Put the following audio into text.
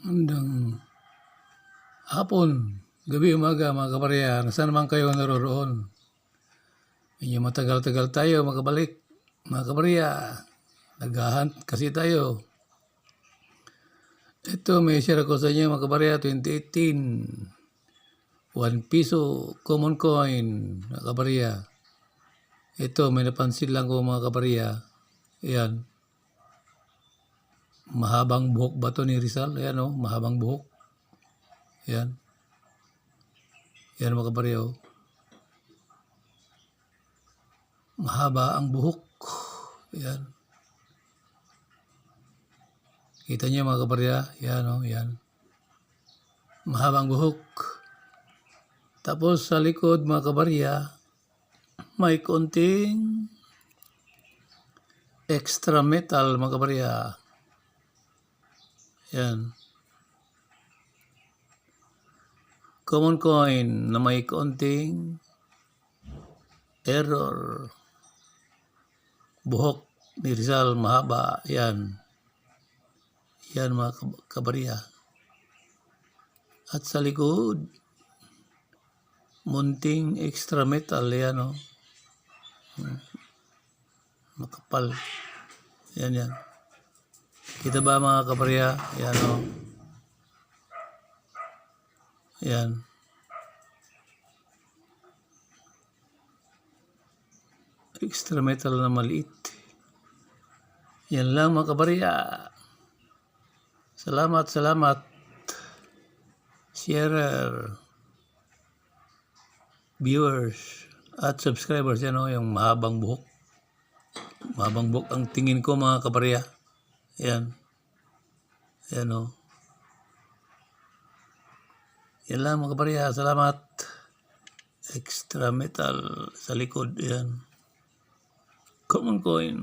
Hanggang hapon, gabi, umaga mga kabarya, nasaan naman kayo naroroon? Medyo matagal-tagal tayo makabalik mga kabarya. Naghahunt kasi tayo. Ito may share ako sa inyo mga kabarya, 2018. 1 piso common coin mga kabarya. Ito may napansin lang ko mga kabarya. Ayan. Mahabang buhok ba to ni Rizal? Ayan o, mahabang buhok. Ayan. Ayan mga kabarya o. Mahaba ang buhok. Ayan. Kita niyo mga kabarya? Ayan o, ayan. Mahabang buhok. Tapos sa likod mga kabarya, may konting extra metal mga kabarya. Yan. Common coin na may konting error. Buhok ni Rizal mahaba. Yan. Yan mga kabarya. At sa likod, munting extra metal. Yan o. Makapal. Yan yan. Kita ba mga kabarya? Yan o. Yan. Extra metal na maliit. Yan lang mga kabarya. Salamat, salamat. Sharer, viewers, at subscribers. Yan o, yung mahabang buhok. Mahabang buhok ang tingin ko mga kabarya. Yan. Yan o. Yan lang mga kabarya. Salamat. Extra metal sa likod. Yan. Common coin.